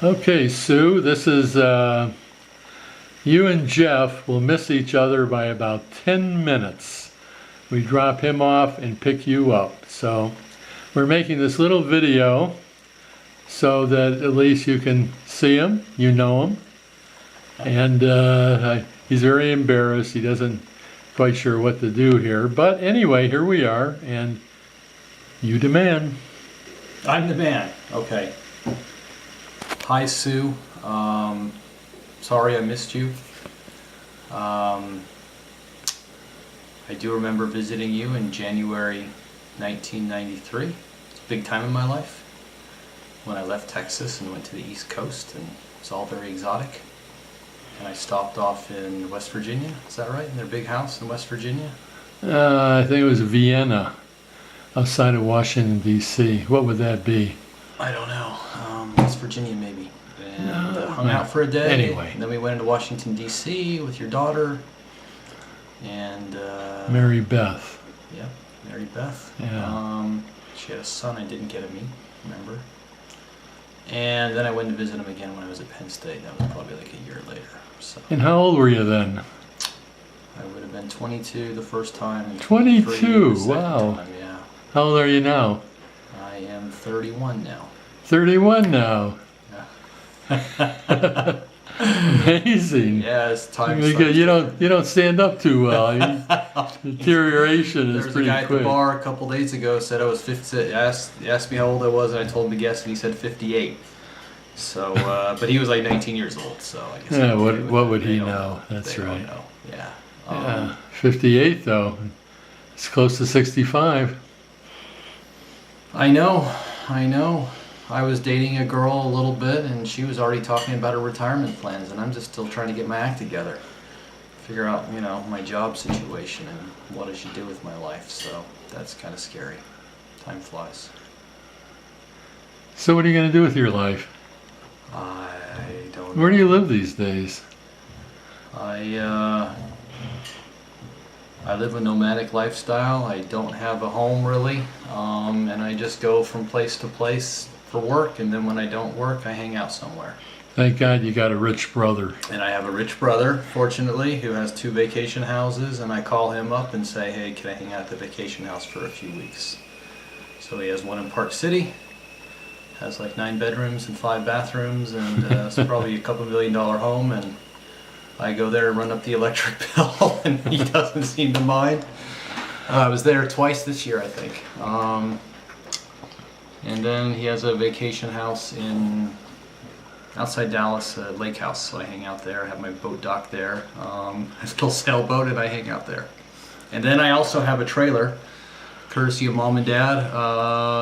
Okay, Sue, this is, you and Jeff will miss each other by about 10 minutes. We drop him off and pick you up. So we're making this little video so that at least you can see him, you know him. And he's very embarrassed. He doesn't quite sure what to do here. But anyway, here we are, and you the man. I'm the man. Okay. Hi, Sue. Sorry I missed you. I do remember visiting you in January 1993. It's a big time in my life when I left Texas and went to the East Coast, and it's all very exotic. And I stopped off in West Virginia. Is that right? In their big house in West Virginia? I think it was Vienna, outside of Washington, D.C. What would that be? I don't know. West Virginia, maybe. And hung out for a day. Anyway. And then we went into Washington, D.C. with your daughter. And Mary Beth. Yeah, Mary Beth. Yeah. She had a son I didn't get to meet, remember? And then I went to visit him again when I was at Penn State. That was probably like a year later. So And how old were you then? I would have been 22 the first time. And 22, the second wow. time, yeah. How old are you now? I am 31 now. 31 now. Yeah. Amazing. Yeah, it's time. You don't stand up too well. Deterioration is pretty quick. There was a guy at the bar a couple days ago said I was 50. Asked me how old I was, and I told him to guess, and he said 58. So, but he was like 19 years old. So I guess. Yeah. What would he know? That's they right. Don't know. Yeah. Yeah. 58 though. It's close to 65. I know. I was dating a girl a little bit, and she was already talking about her retirement plans, and I'm just still trying to get my act together. Figure out, my job situation and what I should do with my life, so that's kind of scary. Time flies. So what are you going to do with your life? I don't know. Where do you live these days? I live a nomadic lifestyle. I don't have a home really, and I just go from place to place for work, and then when I don't work, I hang out somewhere. Thank God you got a rich brother. And I have a rich brother, fortunately, who has 2 vacation houses, and I call him up and say, hey, can I hang out at the vacation house for a few weeks? So he has one in Park City, has like 9 bedrooms and 5 bathrooms, and it's probably a couple $1 million home, and I go there and run up the electric bill, and he doesn't seem to mind. I was there twice this year, I think. And then he has a vacation house outside Dallas, a lake house, so I hang out there. I have my boat dock there. I still sailboat, and I hang out there. And then I also have a trailer, courtesy of Mom and Dad,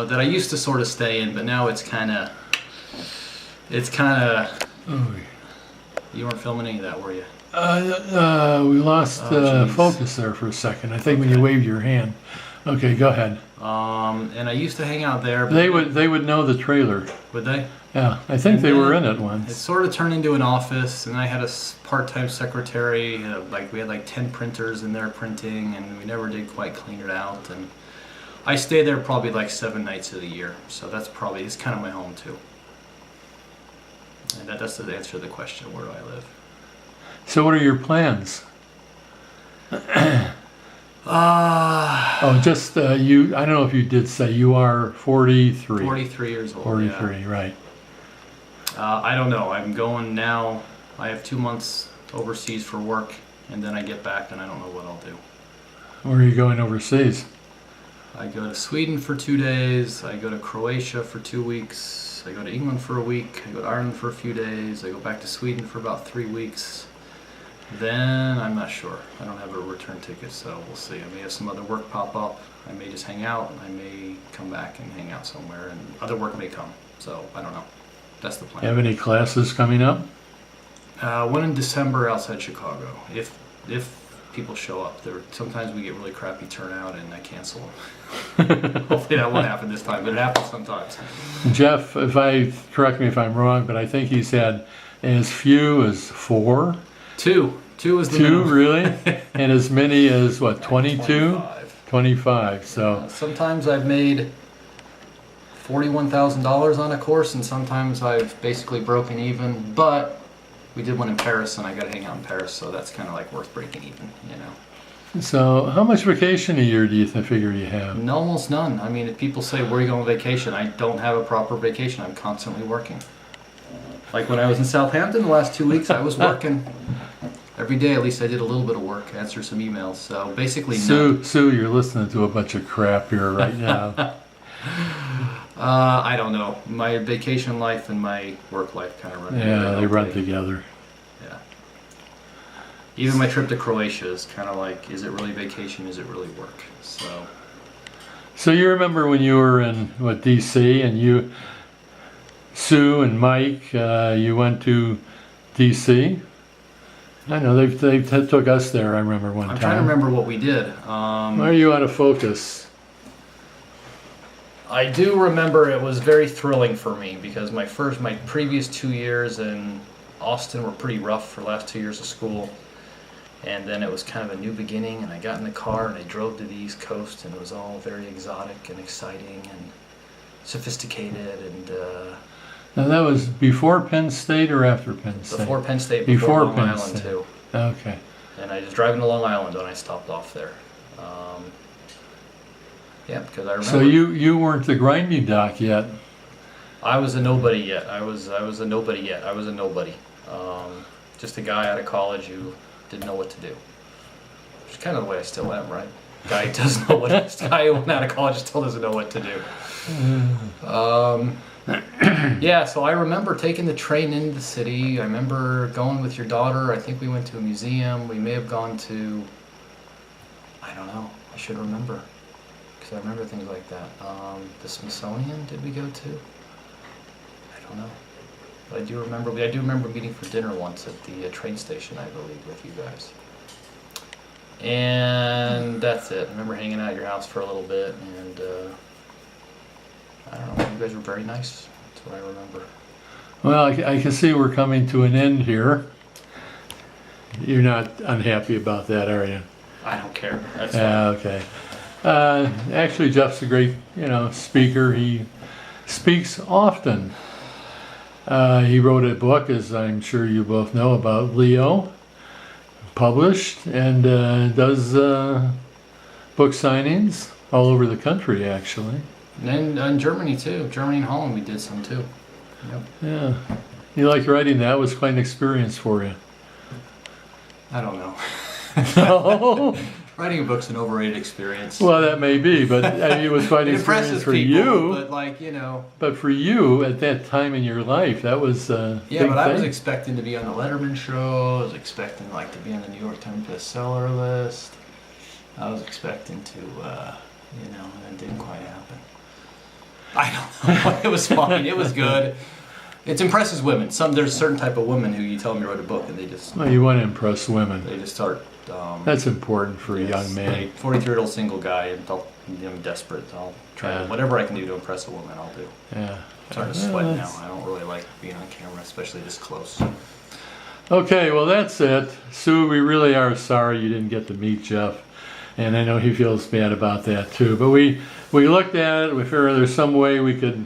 that I used to sort of stay in, but now it's kind of. Oh. You weren't filming any of that, were you? We lost focus there for a second. I think when you waved your hand. Okay, go ahead. And I used to hang out there. But They would know the trailer. Would they? Yeah, I think they were in it once. It sort of turned into an office, and I had a part-time secretary. We had like 10 printers in there printing, and we never did quite clean it out. And I stay there probably like 7 nights of the year, so it's kind of my home too. And that's the answer to the question: where do I live? So, what are your plans? You. I don't know if you did say you are 43. 43 years old. 43, yeah. Right. I don't know. I'm going now. I have 2 months overseas for work, and then I get back, and I don't know what I'll do. Where are you going overseas? I go to Sweden for 2 days. I go to Croatia for 2 weeks. I go to England for a week. I go to Ireland for a few days. I go back to Sweden for about 3 weeks. Then I'm not sure. I don't have a return ticket, so we'll see. I may have some other work pop up. I may just hang out. I may come back and hang out somewhere, and other work may come. So I don't know. That's the plan. You have any classes coming up? One in December outside Chicago. If people show up, sometimes we get really crappy turnout, and I cancel them. Hopefully that won't happen this time, but it happens sometimes. Jeff, correct me if I'm wrong, but I think he's had as few as 4. 2 is the 2, minimum. really? And as many as, what, 22? 25. 25, so. Sometimes I've made $41,000 on a course, and sometimes I've basically broken even. But we did one in Paris, and I got to hang out in Paris, so that's kind of like worth breaking even, you know. So how much vacation a year do you figure you have? Almost none. I mean, if people say, where are you going on vacation? I don't have a proper vacation. I'm constantly working. Like when I was in Southampton the last 2 weeks, I was working. Every day, at least I did a little bit of work, answer some emails. So basically, none. Sue, you're listening to a bunch of crap here right now. I don't know. My vacation life and my work life kind of run together. Yeah, they run together. Yeah. Even my trip to Croatia is kind of like, is it really vacation? Is it really work? So you remember when you were in DC, and you, Sue and Mike, you went to DC? I know they took us there. I remember one time. I'm trying to remember what we did. Why are you out of focus? I do remember it was very thrilling for me because my previous 2 years in Austin were pretty rough for the last 2 years of school, and then it was kind of a new beginning. And I got in the car and I drove to the East Coast, and it was all very exotic and exciting and sophisticated and. Now that was before Penn State or after Penn State? Before Penn State, before Long Penn Island State. too. Okay. And I was driving to Long Island when I stopped off there. Yeah, because I remember. So you weren't the grinding doc yet. I was a nobody yet. I was a nobody yet. I was a nobody. Just a guy out of college who didn't know what to do. Which is kind of the way I still am, right? Guy who doesn't know what. Guy who went out of college still doesn't know what to do. Yeah, so I remember taking the train into the city. I remember going with your daughter. I think we went to a museum. We may have gone to, I don't know, I should remember. Because I remember things like that. The Smithsonian, did we go to? I don't know. But I do remember meeting for dinner once at the train station, I believe, with you guys. And that's it. I remember hanging out at your house for a little bit, and I don't know, you guys were very nice. That's what I remember. Well, I can see we're coming to an end here. You're not unhappy about that, are you? I don't care. That's fine. Okay. Actually, Jeff's a great, speaker. He speaks often. He wrote a book, as I'm sure you both know, about Leo, published, and does book signings all over the country, actually. And in Germany too. Germany and Holland we did some too. Yep. Yeah. You liked writing that? It was quite an experience for you. I don't know. No? Writing a book's an overrated experience. Well, that may be, but it was quite an experience for people, you. But But for you, at that time in your life, that was a big but I was thing. expecting to be on the Letterman show. I was expecting to be on the New York Times bestseller list. I was expecting to, and it didn't quite happen. I don't know. It was fine. It was good. It impresses women. There's a certain type of women who you tell them you wrote a book and they just. Well, you want to impress women. They just start. That's important for a young man. 43-year-old single guy. I'm desperate. I'll try whatever I can do to impress a woman. I'll do. Yeah. I'm starting to sweat now. I don't really like being on camera, especially this close. Okay, well that's it. Sue, we really are sorry you didn't get to meet Jeff. And I know he feels bad about that too. But we looked at it, we figured there's some way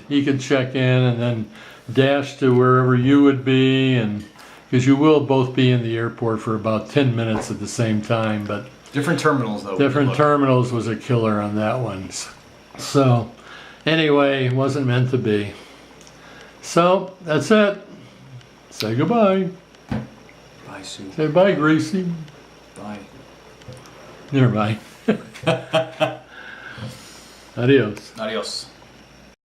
he could check in and then dash to wherever you would be, and because you will both be in the airport for about 10 minutes at the same time, but different terminals though. Different terminals was a killer on that one. So anyway, it wasn't meant to be. So that's it. Say goodbye. Bye, Sue. Say bye, Gracie. Bye. Never mind. Adios. Adios.